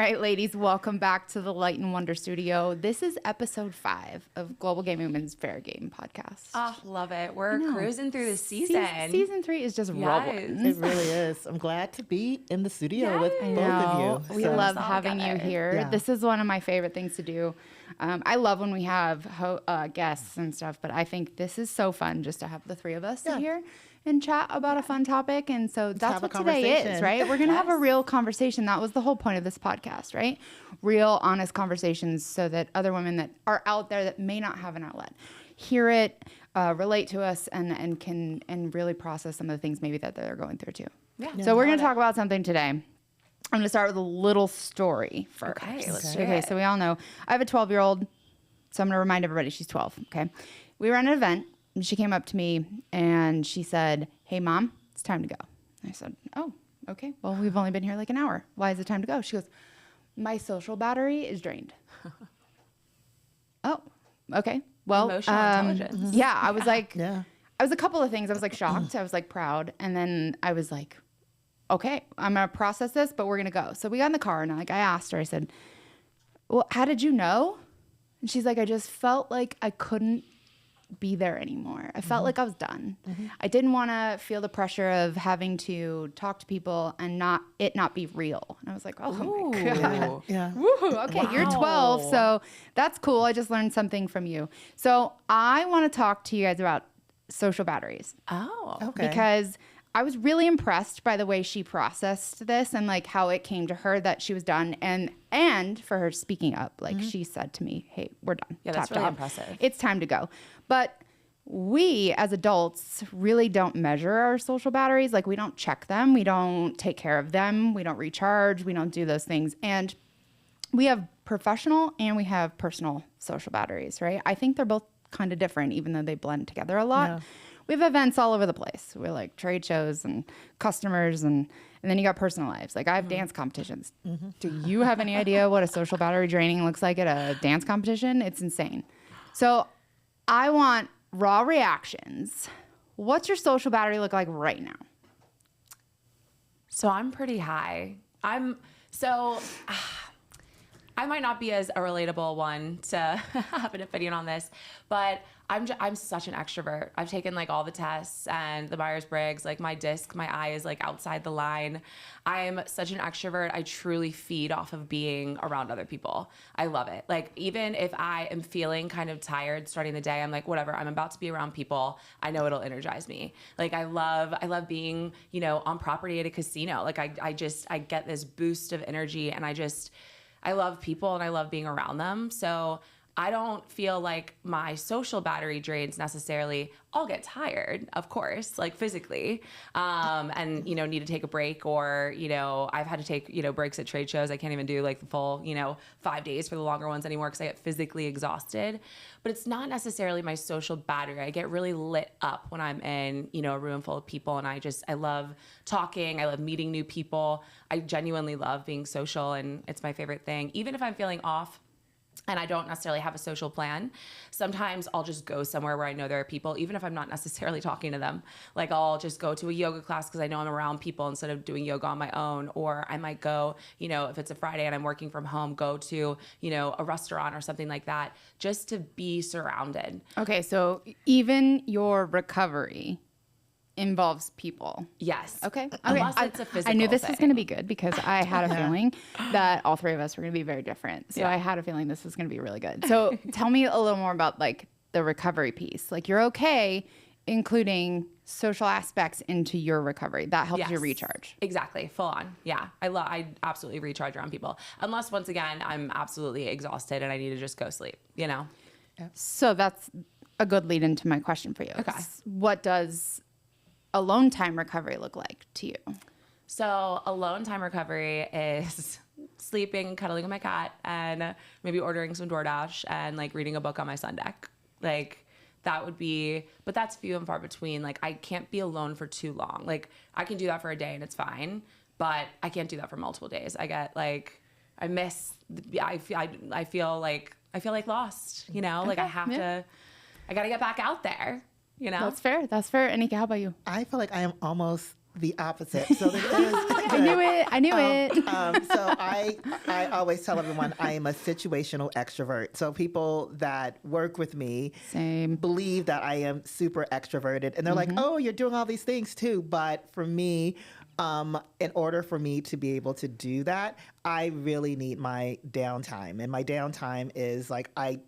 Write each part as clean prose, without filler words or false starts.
right, ladies, welcome back to the Light and Wonder Studio. This is episode 5 of Global Gaming Women's Fairgame podcast. Oh, love it. We're cruising through the season. Season 3 is just rolling. It really is. I'm glad to be in the studio with both of you. We love having you here. Yeah. This is one of my favorite things to do. I love when we have guests and stuff, but I think this is so fun just to have the three of us sit here and chat about a fun topic. And so that's what today is, right? We're going to have a real conversation. That was the whole point of this podcast, right? Real, honest conversations so that other women that are out there that may not have an outlet hear it, relate to us, and can really process some of the things maybe that they're going through too. Yeah. So we're going to talk about something today. I'm going to start with a little story first. Okay, so we all know I have a 12-year-old, so I'm going to remind everybody she's 12, okay? We were at an event, and she came up to me, and she said, "Hey, Mom, it's time to go." I said, "Oh, okay. Well, we've only been here like an hour. Why is it time to go?" She goes, "My social battery is drained." Oh, okay. Well, emotional intelligence. Yeah, I was like, I was a couple of things. I was like shocked. I was like proud. And then I was like, okay, I'm going to process this, but we're going to go. So we got in the car and I asked her, I said, "Well, how did you know?" And she's like, "I just felt like I couldn't be there anymore. I felt like I was done. I didn't want to feel the pressure of having to talk to people and not be real." And I was like, "Oh my God. Yeah. Woo, okay, you're 12, so that's cool. I just learned something from you." So I want to talk to you guys about social batteries. Oh, Okay. Because I was really impressed by the way she processed this and like how it came to her that she was done and for her speaking up. Like she said to me, "Hey, we're done." Yeah, that's really impressive. It's time to go. But we as adults really don't measure our social batteries. Like we don't check them. We don't take care of them. We don't recharge. We don't do those things. And we have professional and we have personal social batteries, right? I think they're both kind of different, even though they blend together a lot. Yeah. We have events all over the place. We're like trade shows and customers and then you got personal lives. Like I have dance competitions. Do you have any idea what a social battery draining looks like at a dance competition? It's insane. So I want raw reactions. What's your social battery look like right now? So I'm pretty high. I might not be as a relatable one to have an opinion on this, but I'm such an extrovert. I've taken like all the tests and the Myers-Briggs, like my eye is like outside the line. I'm such an extrovert. I truly feed off of being around other people. I love it. Like even if I am feeling kind of tired starting the day, I'm like, whatever, I'm about to be around people. I know it'll energize me. Like I love being, on property at a casino. Like I get this boost of energy and I love people and I love being around them. So I don't feel like my social battery drains necessarily. I'll get tired, of course, like physically, and, need to take a break or, I've had to take, breaks at trade shows. I can't even do like the full, 5 days for the longer ones anymore because I get physically exhausted. But it's not necessarily my social battery. I get really lit up when I'm in, a room full of people and I love talking. I love meeting new people. I genuinely love being social and it's my favorite thing. Even if I'm feeling off, and I don't necessarily have a social plan, sometimes I'll just go somewhere where I know there are people, even if I'm not necessarily talking to them. Like I'll just go to a yoga class because I know I'm around people instead of doing yoga on my own. Or I might go, if it's a Friday and I'm working from home, go to, a restaurant or something like that, just to be surrounded. Okay, so even your recovery involves people. Yes. Okay. Unless it's a physical I knew this thing. was going to be good because I had a feeling that all three of us were going to be very different. So I had a feeling this was going to be really good. So tell me a little more about like the recovery piece. Like you're okay including social aspects into your recovery. That helps you recharge. Exactly. Full on. Yeah. I absolutely recharge around people. Unless once again, I'm absolutely exhausted and I need to just go sleep, Yeah. So that's a good lead into my question for you. Okay. What does alone time recovery look like to you? So alone time recovery is sleeping and cuddling with my cat and maybe ordering some DoorDash and like reading a book on my Sun deck. Like that would be, but that's few and far between. Like I can't be alone for too long. Like I can do that for a day and it's fine, but I can't do that for multiple days. I get like, I feel like lost, like I have to, I got to get back out there. That's fair. Anika, how about you? I feel like I am almost the opposite. So there is, I knew it. So I always tell everyone I am a situational extrovert. So people that work with me believe that I am super extroverted, and they're like, "Oh, you're doing all these things too." But for me, in order for me to be able to do that, I really need my downtime, and my downtime is like I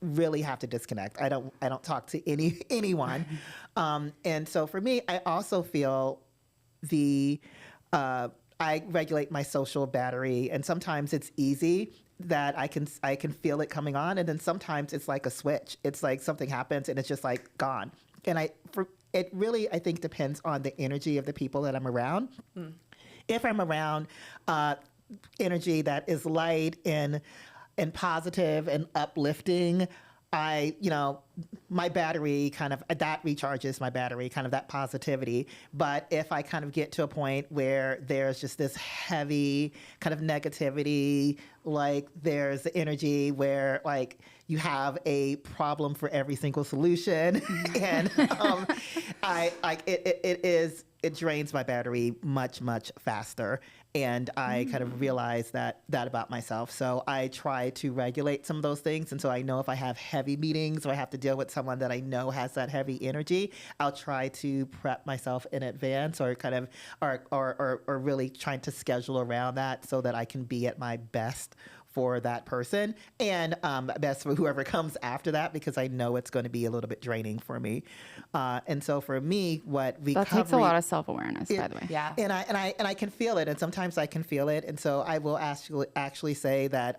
really have to disconnect. I don't talk to anyone, and so for me, I also feel I regulate my social battery, and sometimes it's easy that I can feel it coming on, and then sometimes it's like a switch. It's like something happens and it's just like gone. And it really, I think, depends on the energy of the people that I'm around. If I'm around energy that is light and positive and uplifting, my battery that recharges my battery, kind of that positivity. But if I kind of get to a point where there's just this heavy kind of negativity, like there's the energy where like you have a problem for every single solution, and it drains my battery much faster. And I kind of realized that about myself. So I try to regulate some of those things. And so I know if I have heavy meetings or I have to deal with someone that I know has that heavy energy, I'll try to prep myself in advance, or kind of, or really trying to schedule around that so that I can be at my best for that person, and best for whoever comes after that, because I know it's going to be a little bit draining for me. And so for me, what recovery... That takes a lot of self-awareness, by the way. Yeah. And I can feel it, and sometimes I can feel it. And so I will actually say that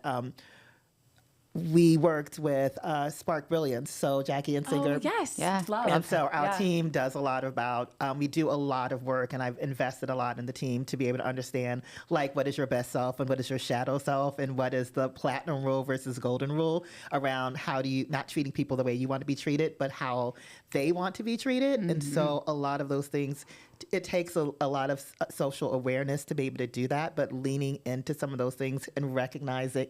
we worked with Spark Brilliance, so Jackie and Singer. Oh, yes. Yeah. Love. And so our team does a lot about, we do a lot of work, and I've invested a lot in the team to be able to understand, like, what is your best self and what is your shadow self, and what is the platinum rule versus golden rule around how do you, not treating people the way you want to be treated, but how they want to be treated. And so a lot of those things, it takes a lot of social awareness to be able to do that, but leaning into some of those things and recognizing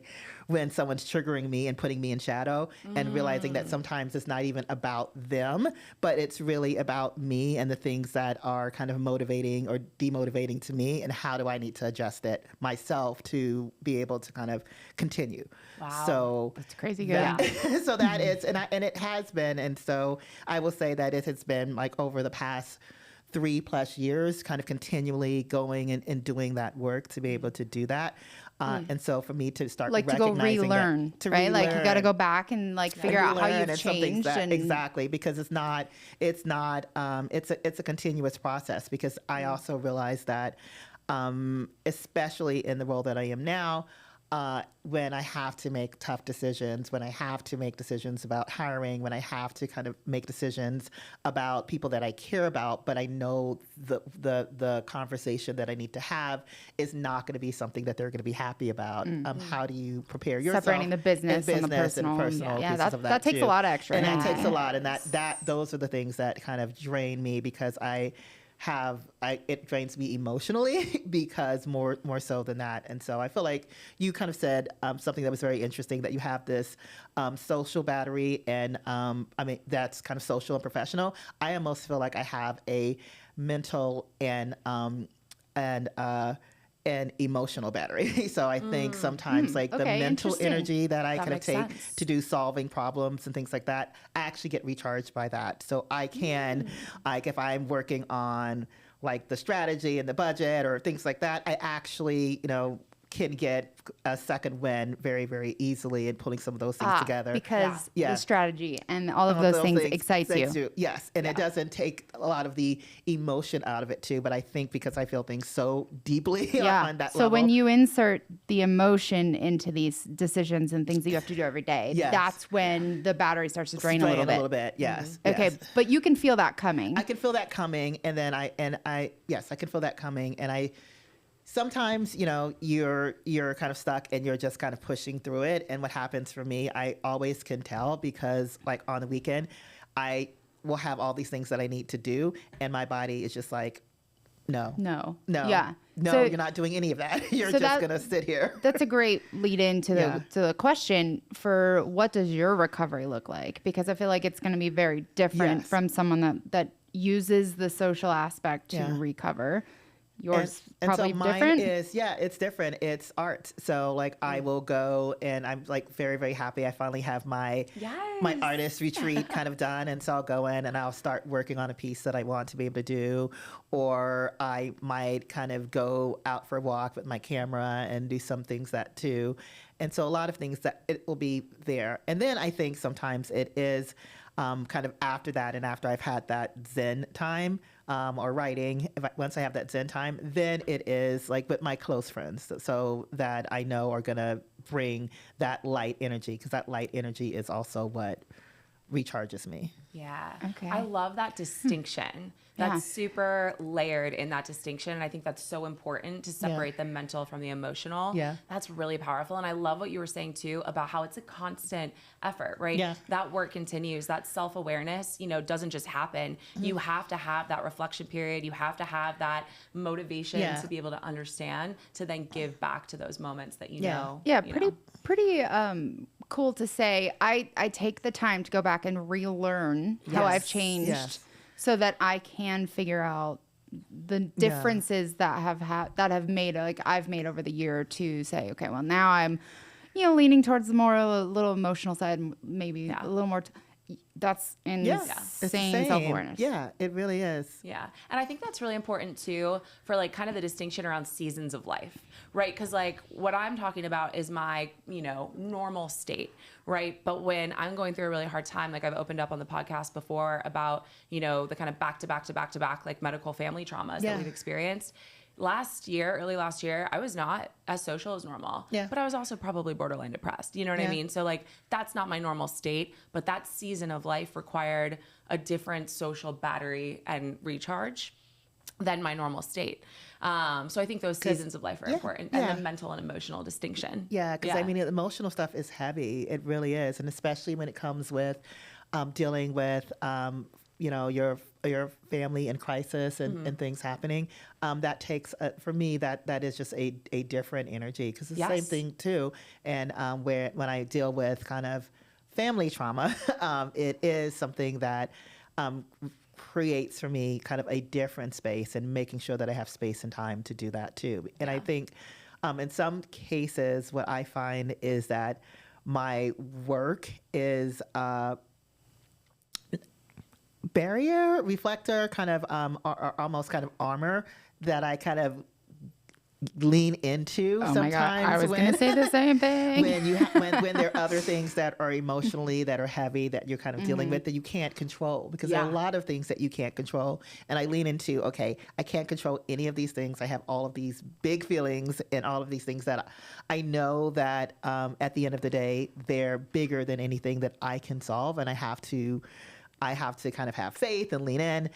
when someone's triggering me and putting me in shadow, and realizing that sometimes it's not even about them, but it's really about me and the things that are kind of motivating or demotivating to me, and how do I need to adjust it myself to be able to kind of continue. Wow. So That's crazy good. so that is, and it has been, and so I will say that it has been like over the past 3+ years, kind of continually going and doing that work to be able to do that. And so for me to start like to go relearn, right? Like you got to go back and like figure out how you've changed. Exactly, because it's a continuous process, because I also realize that, especially in the role that I am now, when I have to make tough decisions, when I have to make decisions about hiring, when I have to kind of make decisions about people that I care about, but I know the conversation that I need to have is not going to be something that they're going to be happy about. How do you prepare yourself? Separating the business and the personal. Yeah, that takes a lot of extra. And that takes a lot. And those are the things that kind of drain me, because it drains me emotionally, because more so than that. And so I feel like you kind of said something that was very interesting, that you have this social battery, and I mean, that's kind of social and professional. I almost feel like I have a mental and emotional battery. So I think sometimes the mental energy that I kind of take to do solving problems and things like that, I actually get recharged by that. So I can, like if I'm working on like the strategy and the budget or things like that, I actually, can get a second win very, very easily in putting some of those things together. Because the strategy and all of those things excites you. Yes, and it doesn't take a lot of the emotion out of it too, but I think because I feel things so deeply on that level. So when you insert the emotion into these decisions and things that you have to do every day, that's when the battery starts to drain a little bit. Yes. Okay, but you can feel that coming. I can feel that coming, and then I can feel that coming, and I sometimes, you're kind of stuck and you're just kind of pushing through it. And what happens for me, I always can tell, because like on the weekend, I will have all these things that I need to do, and my body is just like, no. Yeah. No, so, you're not doing any of that. You're just going to sit here. That's a great lead into the question for what does your recovery look like? Because I feel like it's going to be very different from someone that uses the social aspect to recover. Yours probably so mine different. It's different. It's art. So like I will go and I'm like very, very happy. I finally have my artist retreat kind of done. And so I'll go in and I'll start working on a piece that I want to be able to do. Or I might kind of go out for a walk with my camera and do some things that too. And so a lot of things that it will be there. And then I think sometimes it is kind of after that and after I've had that Zen time or writing, once I have that Zen time, then it is like with my close friends so that I know are going to bring that light energy, because that light energy is also what recharges me. Yeah. Okay. I love that distinction. That's super layered in that distinction. And I think that's so important to separate the mental from the emotional. Yeah. That's really powerful. And I love what you were saying too about how it's a constant effort, right? Yeah. That work continues. That self-awareness, doesn't just happen. You have to have that reflection period. You have to have that motivation to be able to understand, to then give back to those moments that you know. Yeah, you pretty cool to say. I take the time to go back and relearn how I've changed so that I can figure out the differences that have made, like I've made over the year, to say, okay, well now I'm, leaning towards the more a little emotional side, maybe a little more. That's insane self-awareness. Yeah, it really is. Yeah. And I think that's really important too for like kind of the distinction around seasons of life, right? Because like what I'm talking about is my, normal state, right? But when I'm going through a really hard time, like I've opened up on the podcast before about, the kind of back to back, like medical family traumas that we've experienced. Early last year, I was not as social as normal, but I was also probably borderline depressed. You know what I mean? So like, that's not my normal state, but that season of life required a different social battery and recharge than my normal state. So I think those seasons of life are important, and the mental and emotional distinction. Yeah. Cause I mean, the emotional stuff is heavy. It really is. And especially when it comes with, dealing with, your family in crisis and things happening, that takes, for me, that is just a different energy, because it's the same thing too. And when I deal with kind of family trauma, it is something that creates for me kind of a different space, and making sure that I have space and time to do that too. And I think in some cases, what I find is that my work is barrier, reflector, kind of almost kind of armor that I kind of lean into sometimes. My God, I was going to say the same thing. when there are other things that are emotionally that are heavy that you're kind of dealing with that you can't control, because there are a lot of things that you can't control. And I lean into, okay, I can't control any of these things. I have all of these big feelings and all of these things that I know that at the end of the day, they're bigger than anything that I can solve. And I have to kind of have faith and lean in.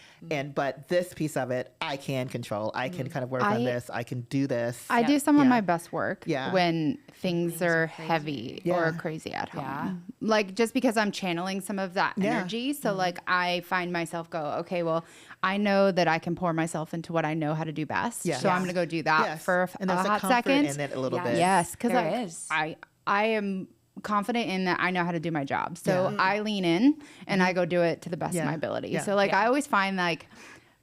But this piece of it, I can control. I can kind of work on this. I can do this. I do some of my best work when things are heavy or crazy at home. Yeah. Like, just because I'm channeling some of that energy. So like I find myself go, okay, well, I know that I can pour myself into what I know how to do best. So I'm going to go do that for and a hot second. in it a little bit. Yes, because I am confident in that I know how to do my job. So I lean in and I go do it to the best of my ability. So like I always find like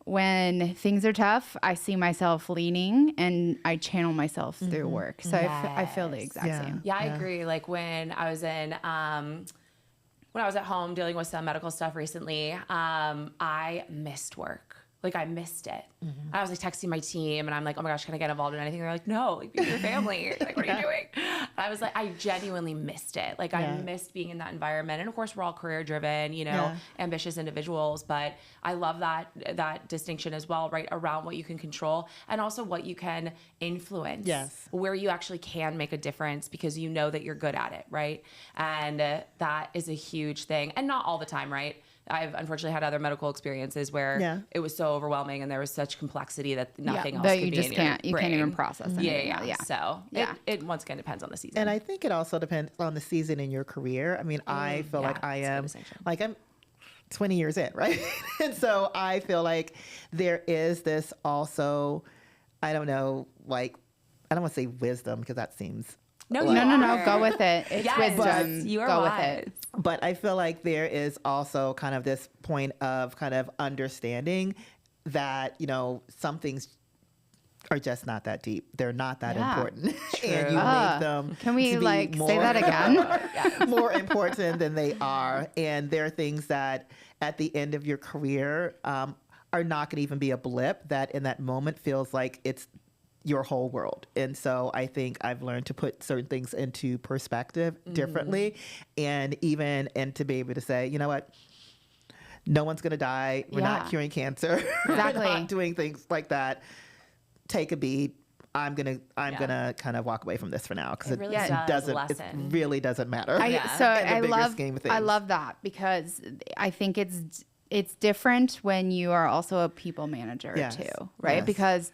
when things are tough, I see myself leaning and I channel myself through work. So I feel the exact same. Yeah, I agree. Like when I was at home dealing with some medical stuff recently, I missed work. Like I missed it. I was like texting my team and I'm like, oh my gosh, can I get involved in anything? They're like, no, like, be with your family. Like, what are you doing? And I was like, I genuinely missed it. Like I missed being in that environment. And of course we're all career driven, ambitious individuals, but I love that distinction as well, right? Around what you can control and also what you can influence. Yes. Where you actually can make a difference because you know that you're good at it, right? And that is a huge thing. And not all the time, right? I've unfortunately had other medical experiences where it was so overwhelming and there was such complexity that nothing else that could you be just in can't your you brain. can't even process it. So it once again depends on the season. And I think it also depends on the season in your career. I mean, I feel like I'm 20 years in, right? And so I feel like there is this also, I don't know, like, I don't want to say wisdom because that seems No, No. Go with it. It's Yes, wisdom. you are go with wise. it. But I feel like there is also kind of this point of kind of understanding that, some things are just not that deep. They're not that important. And you make them Can we to be say that again? more important than they are. And there are things that at the end of your career are not going to even be a blip that in that moment feels like it's your whole world. And so I think I've learned to put certain things into perspective differently and to be able to say, you know what? No one's going to die. We're not curing cancer. Exactly. We're not doing things like that. Take a beat. I'm gonna kind of walk away from this for now because it really doesn't matter. I love that because I think it's different when you are also a people manager too, right? Yes. Because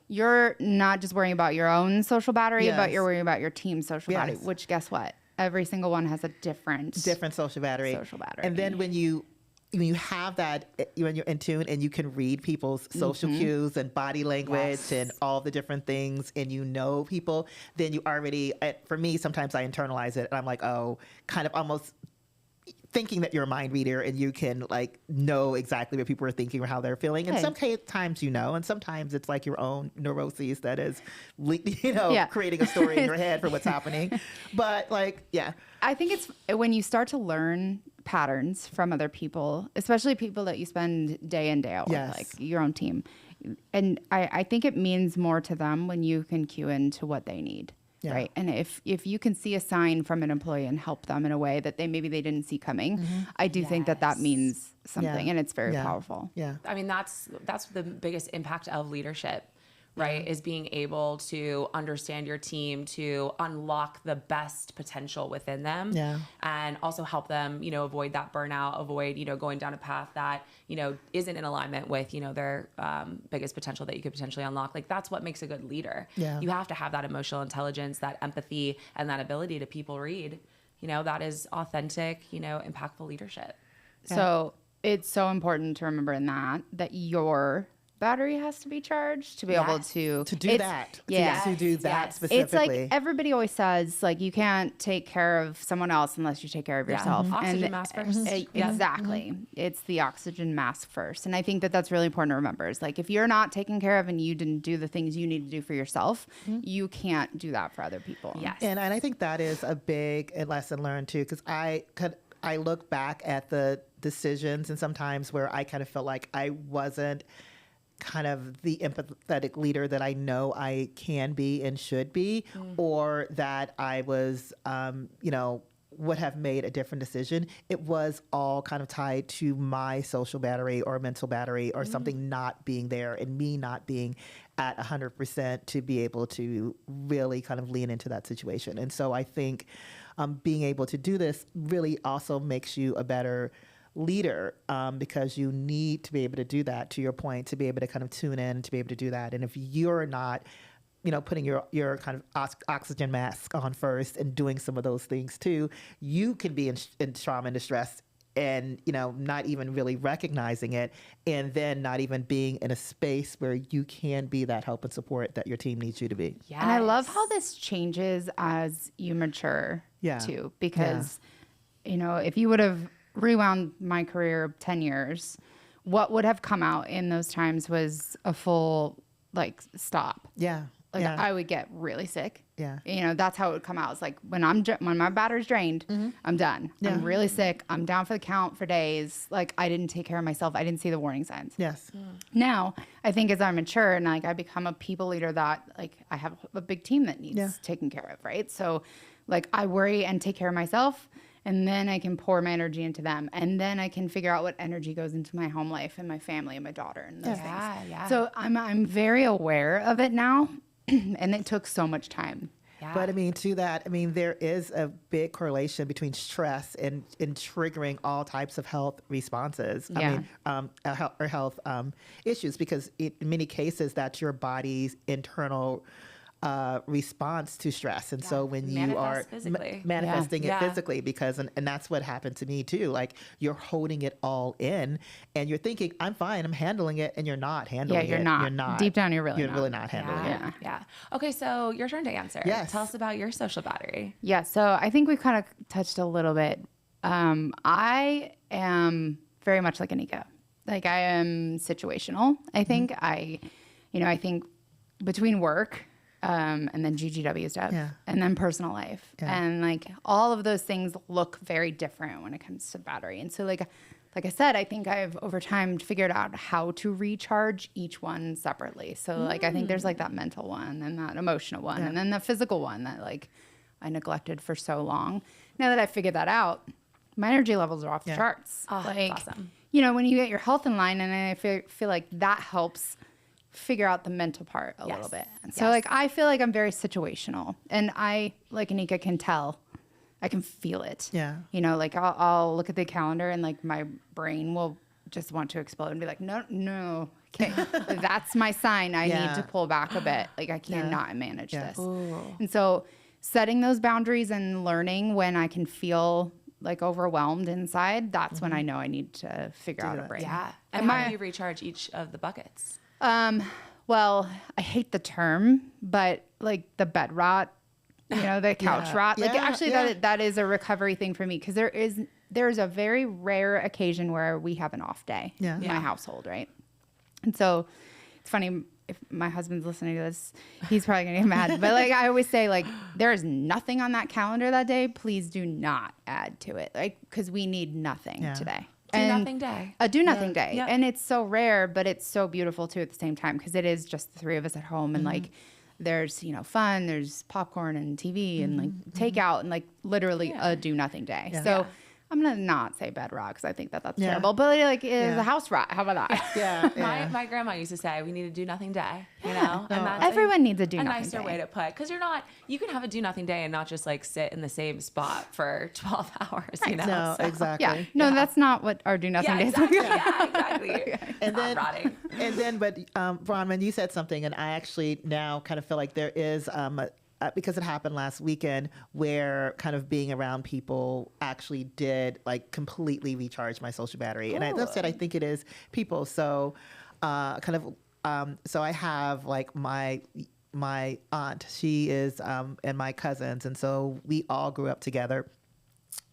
you're not just worrying about your own social battery, but you're worrying about your team's social battery, which guess what? Every single one has a different social battery. And then when you have that, when you're in tune and you can read people's social cues and body language and all the different things and people, then you already, for me, sometimes I internalize it and I'm like, oh, kind of almost thinking that you're a mind reader and you can know exactly what people are thinking or how they're feeling. And sometimes and sometimes it's like your own neuroses that is, creating a story in your head for what's happening. But I think it's when you start to learn patterns from other people, especially people that you spend day in, day out with, like your own team. And I think it means more to them when you can cue into what they need. Yeah. Right. And if you can see a sign from an employee and help them in a way that maybe they didn't see coming, I do think that means something and it's very powerful. Yeah. I mean, that's the biggest impact of leadership, right? Is being able to understand your team, to unlock the best potential within them and also help them, avoid that burnout, avoid, going down a path that, isn't in alignment with, their biggest potential that you could potentially unlock. That's what makes a good leader. Yeah. You have to have that emotional intelligence, that empathy, and that ability to people read. That is authentic, impactful leadership. Yeah. So it's so important to remember in that your battery has to be charged to be able to do that. To do that specifically. It's like everybody always says, you can't take care of someone else unless you take care of yourself. Oxygen mask first. Exactly. It's the oxygen mask first. And I think that's really important to remember is if you're not taken care of and you didn't do the things you need to do for yourself, you can't do that for other people. Yes. And I think that is a big lesson learned too, because I look back at the decisions and sometimes where I kind of felt like I wasn't kind of the empathetic leader that I know I can be and should be, or that I was, would have made a different decision. It was all kind of tied to my social battery or mental battery or something not being there and me not being at 100% to be able to really kind of lean into that situation. And so I think being able to do this really also makes you a better leader because you need to be able to do that, to your point, to be able to kind of tune in, to be able to do that. And if you're not, putting your kind of oxygen mask on first and doing some of those things too, you can be in trauma and distress and, not even really recognizing it and then not even being in a space where you can be that help and support that your team needs you to be. Yes. And I love how this changes as you mature too, because, if you would have rewound my career 10 years, what would have come out in those times was a full stop. Yeah. I would get really sick. Yeah. That's how it would come out. It's when my battery's drained, I'm done. Yeah. I'm really sick. I'm down for the count for days. I didn't take care of myself. I didn't see the warning signs. Yes. Now, I think as I mature and I become a people leader that I have a big team that needs taken care of, right? So I worry and take care of myself. And then I can pour my energy into them. And then I can figure out what energy goes into my home life and my family and my daughter and those things. Yeah. So I'm very aware of it now. And it took so much time. Yeah. But to that, there is a big correlation between stress and triggering all types of health responses. Health issues, because in many cases that's your body's internal response to stress. And so when you are manifesting it physically, because, and that's what happened to me too. Like you're holding it all in and you're thinking, I'm fine, I'm handling it. And you're not handling it. You're not. Deep down, you're really not handling it. Yeah. Okay. So your turn to answer. Yes. Tell us about your social battery. Yeah. So I think we kind of touched a little bit. I am very much like Anika. Like I am situational. I think I think between work, and then GGW stuff, and then personal life. And like all of those things look very different when it comes to battery. And so like I said, I think I've over time figured out how to recharge each one separately. So like I think there's like that mental one and that emotional one and then the physical one that like I neglected for so long. Now that I figured that out, my energy levels are off the charts. Oh, like, that's awesome. You know, when you get your health in line, and I feel like that helps figure out the mental part a little bit. And so like I feel like I'm very situational, and I, like Anika, can tell, I can feel it. Yeah. You know, like I'll look at the calendar and like my brain will just want to explode and be like, no, okay, that's my sign. I need to pull back a bit. Like I cannot manage this. Ooh. And so setting those boundaries and learning when I can feel like overwhelmed inside, that's when I know I need to figure out a break. Yeah. And how do you recharge each of the buckets? Well, I hate the term, but like the bed rot, you know, the couch rot. Like actually that is a recovery thing for me, because there's a very rare occasion where we have an off day in my household, right? And so it's funny, if my husband's listening to this, he's probably gonna get mad. But like I always say, like there is nothing on that calendar that day. Please do not add to it, like because we need nothing today. Do nothing day. A do nothing day. Yep. And it's so rare, but it's so beautiful too at the same time, because it is just the three of us at home, and like there's, you know, fun, there's popcorn and TV and like takeout, and like literally a do nothing day. So I'm gonna not say bed rot, because I think that's terrible, but like it is a house rot. How about that? My grandma used to say we need a do nothing day, you know, and that's everyone needs a do nothing day. A nicer way to put, because you can have a do nothing day and not just like sit in the same spot for 12 hours, you know? No, so. exactly. Yeah. No, that's not what our do nothing days are. Exactly. And then, rotting. And then, but Bronwen, you said something, and I actually now kind of feel like there is because it happened last weekend, where kind of being around people actually did like completely recharge my social battery. And I said I think it is people. So so I have like my aunt, she is, and my cousins, and so we all grew up together.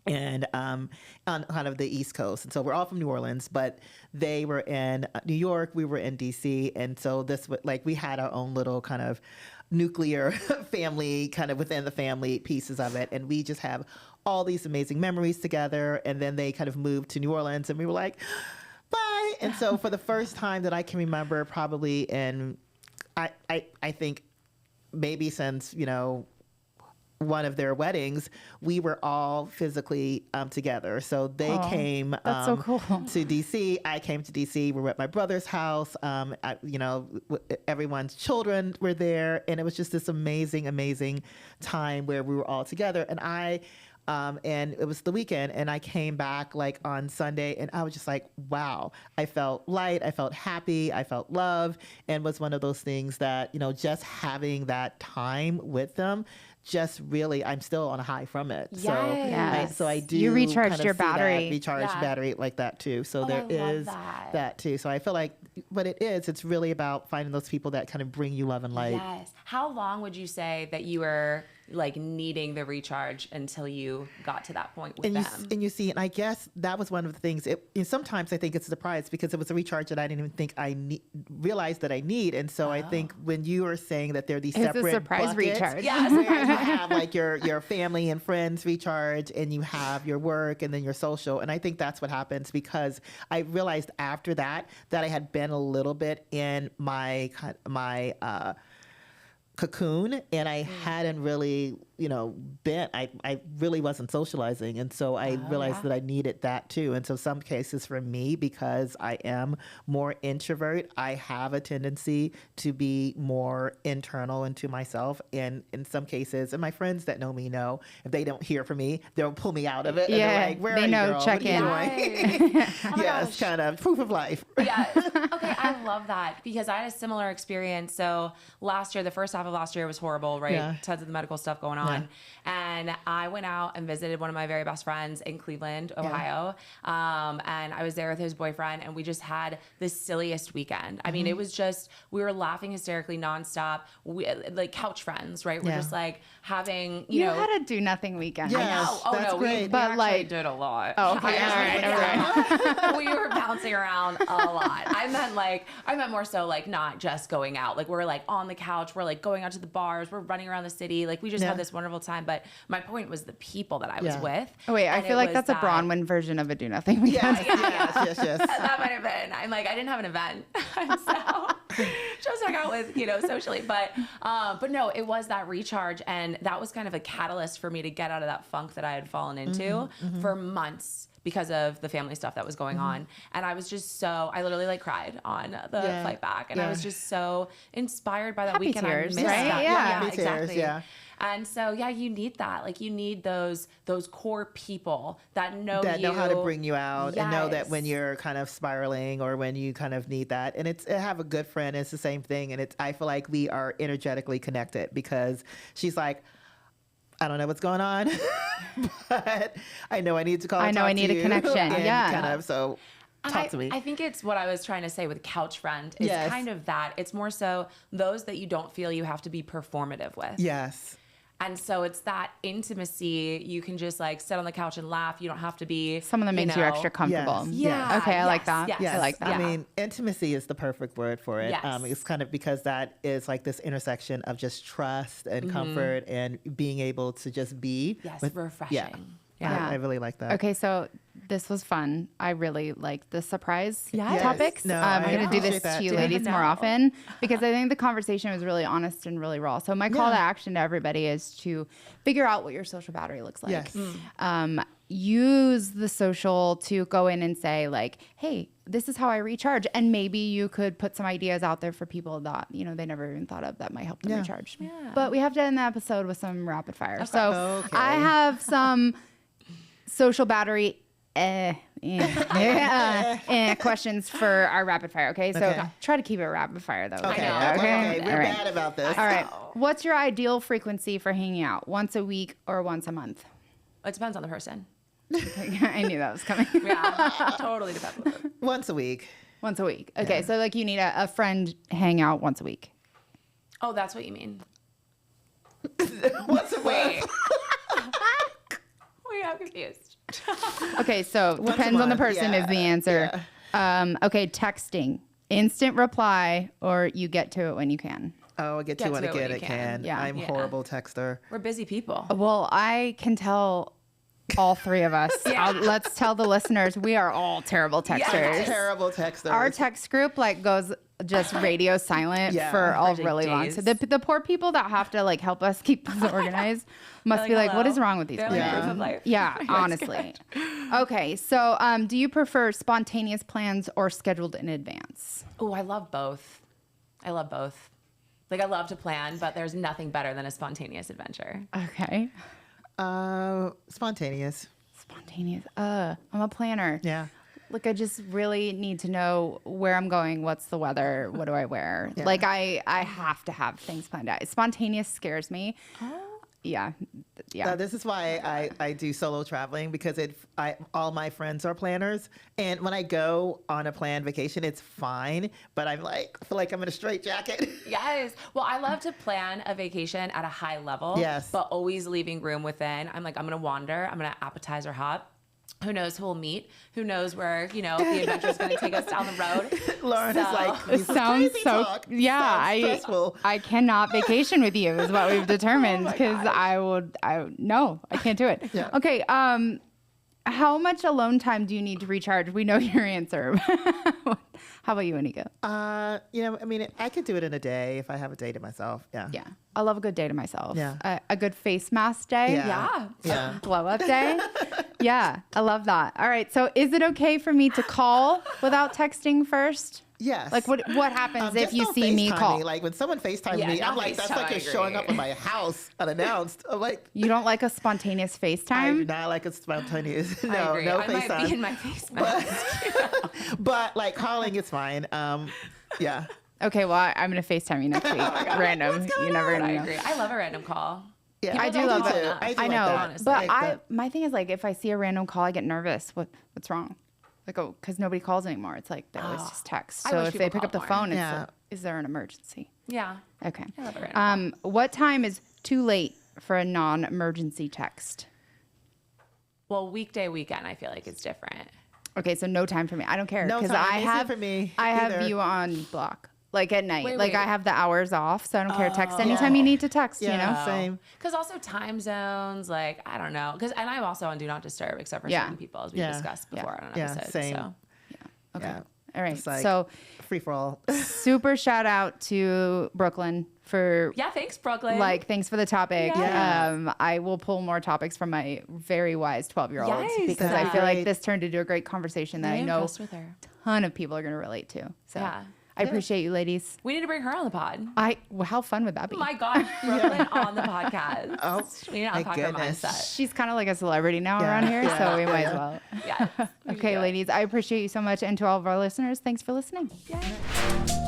And on kind of the East Coast. And so we're all from New Orleans, but they were in New York, we were in DC. And so this was like, we had our own little kind of nuclear family, kind of within the family pieces of it. And we just have all these amazing memories together. And then they kind of moved to New Orleans, and we were like, bye. And so for the first time that I can remember, probably in, I think maybe since, you know, one of their weddings, we were all physically together. So they came that's so cool. to DC. I came to DC. We were at my brother's house. Everyone's children were there. And it was just this amazing, amazing time where we were all together. And and it was the weekend, and I came back like on Sunday, and I was just like, wow, I felt light, I felt happy, I felt love, and was one of those things that, you know, just having that time with them, just really, I'm still on a high from it. Yes. So I do. You recharged kind of your see battery. that recharged battery like that too. So there is that too. So I feel like, but it's really about finding those people that kind of bring you love and light. Yes. How long would you say that you were like needing the recharge until you got to that point with them? And you see, and I guess that was one of the things, sometimes I think it's a surprise, because it was a recharge that I didn't even think realized that I need. And so I think when you are saying that there are these separate a surprise buckets, recharge. Yes. where you have like your family and friends recharge, and you have your work, and then your social. And I think that's what happens, because I realized after that I had been a little bit in my cocoon, and I hadn't really, bent. I really wasn't socializing. And so I realized that I needed that too. And so some cases for me, because I am more introvert, I have a tendency to be more internal into myself. And in some cases, and my friends that know me know, if they don't hear from me, they'll pull me out of it. Yeah, and they're like, where they are know, you, girl? check in. Yeah, it's kind of proof of life. Yeah. Okay, I love that because I had a similar experience. So last year, the first half of last year was horrible, right? Yeah. Tons of the medical stuff going on. And I went out and visited one of my very best friends in Cleveland, Ohio. And I was there with his boyfriend, and we just had the silliest weekend. I mean, it was just, we were laughing hysterically nonstop. We, like couch friends, right? We're just like having, you know. had a do nothing weekend. Yes, I know. Oh, that's no, great. we But, actually like- did a lot. Oh, okay. All right. We were bouncing around a lot. I meant more so like not just going out. Like we're like on the couch. We're like going out to the bars. We're running around the city. Like we just had this wonderful time. But my point was the people that I was with. Oh, wait, I And feel it like was that's a that- Bronwen version of a do nothing weekend. Yes. That might have been. I'm like, I didn't have an event. So just hung out with, socially. But no, it was that recharge. And that was kind of a catalyst for me to get out of that funk that I had fallen into for months because of the family stuff that was going on. And I was just I literally like cried on the flight back. And I was just so inspired by that Happy weekend. tears, I missed right? that. Yeah. Happy tears, exactly. yeah. And so, you need that. Like, you need those core people that know know how to bring you out and know that Yes. when you're kind of spiraling or when you kind of need that. And I have a good friend. It's the same thing. And I feel like we are energetically connected because she's like, I don't know what's going on, but I know I need to call. I know I need a connection. And Yeah. kind of so. Talk to me. I think it's what I was trying to say with couch friend is kind of that. It's more so those that you don't feel you have to be performative with. Yes. And so it's that intimacy. You can just like sit on the couch and laugh. You don't have to be Someone that makes you extra comfortable. Yeah. Okay, I like that. Yes. I like that. I mean, intimacy is the perfect word for it. Yes. It's kind of because that is like this intersection of just trust and comfort and being able to just be. Yes, with, refreshing. Yeah. I really like that. Okay, so this was fun. I really like the surprise Yes. topics. No, I'm I going to do this appreciate that to you too. ladies Didn't more know. often because I think the conversation was really honest and really raw. So my call to Yeah. action to everybody is to figure out what your social battery looks like. Yes. Use the social to go in and say like, hey, this is how I recharge. And maybe you could put some ideas out there for people that, they never even thought of that might help them recharge. Yeah. But we have to end the episode with some rapid fire. So Okay. I have some social battery questions for our rapid fire. Okay, so Okay. try to keep it rapid fire though. Okay. know. Okay. We're All right. bad about this. All right. What's your ideal frequency for hanging out? Once a week or once a month? It depends on the person. I knew that was coming. Yeah, totally depends on the person. Once a week. Once a week. Okay, so like you need a friend hang out once a week. Oh, that's what you mean. Once a Wait. week. Wait, I'm confused. Okay, so Once a depends on the month, person yeah, is the answer. Okay, texting. Instant reply or you get to it when you can. Oh, I get to when I get it can. Yeah. I'm Yeah. horrible texter. We're busy people. Well, I can tell all three of us. Let's tell the listeners we are all terrible texters. Yes. Terrible texter. Our text group goes just radio silent Yeah. for a For really long. days. So the poor people that have to help us keep this organized must be like, what is wrong with these They're people? like, proof of life. Yeah, honestly. Okay, so do you prefer spontaneous plans or scheduled in advance? Oh, I love both. I love to plan, but there's nothing better than a spontaneous adventure. Okay. Spontaneous. Spontaneous. I'm a planner. Yeah. Look, I just really need to know where I'm going. What's the weather? What do I wear? Yeah. I have to have things planned out. Spontaneous scares me. Yeah. This is why I do solo traveling because all my friends are planners. And when I go on a planned vacation, it's fine. But I feel like I'm in a straitjacket. Yes. Well, I love to plan a vacation at a high level. Yes. But always leaving room within. I'm going to wander. I'm going to appetizer hop. Who knows who we'll meet? Who knows where, the adventure is going to take us down the road? Lauren is like, It this is sounds crazy so talk. yeah. Sounds stressful. I cannot vacation with you is what we've determined my because gosh. I can't do it. Yeah. Okay. How much alone time do you need to recharge? We know your answer. How about you, Anika? I could do it in a day if I have a day to myself. Yeah. Yeah. I love a good day to myself. Yeah. A good face mask day. Yeah. Yeah. Glow up day. Yeah. I love that. All right. So is it okay for me to call without texting first? Yes. Like what happens if Just you don't see me FaceTime call? Like when someone FaceTimes Yeah, me, I'm don't like, that's FaceTime, like I you're showing agree. up at my house unannounced. I'm like, You don't like a spontaneous I do FaceTime? not like a spontaneous. I No, agree. no I might be FaceTime. in my face mask. But like calling is fine. Yeah. Okay, well, I'm going to FaceTime you next week. Random. You never I know. agree. I love a random call. Yeah, I do don't love call it. enough. I do I like know, that. honestly. but Like my thing is like if I see a random call, I get nervous. What's wrong? Like, oh, because nobody calls anymore. It's like they always just text. I So wish if they people pick up the called more. phone, it's Yeah. like, is there an emergency? Yeah. Okay. I love a random What time is too late for a non-emergency text? Well, weekday, weekend, I feel like it's different. Okay, so no time for me. I don't care No because time I isn't have for me I have either. you on block. Like at night. Wait, like wait. I have the hours off, so I don't care. Text anytime you need to text, Yeah. you know? Same. Because also time zones, like, I don't know. And I'm also on Do Not Disturb, except for Yeah. certain people, as we Yeah. discussed Yeah. before on an Yeah, episode. same. So. Okay. Yeah. All right. It's like So free for all. super shout out to Brooklyn for Yeah, thanks, Brooklyn. thanks for the topic. Yeah. I will pull more topics from my very wise 12-year-olds Yes, because I that'd feel be like great. this turned into a great conversation that I'm I know impressed with her. a ton of people are going to relate to. So Yeah. I appreciate you, ladies. We need to bring her on the pod. Well, how fun would that be? Oh my God, Brooklyn on the podcast. Oh, we need to my unpack her goodness. mindset. She's kind of like a celebrity now Yeah. around here, so Yeah. we might as well. Yeah. Okay, ladies, I appreciate you so much. And to all of our listeners, thanks for listening. Yay.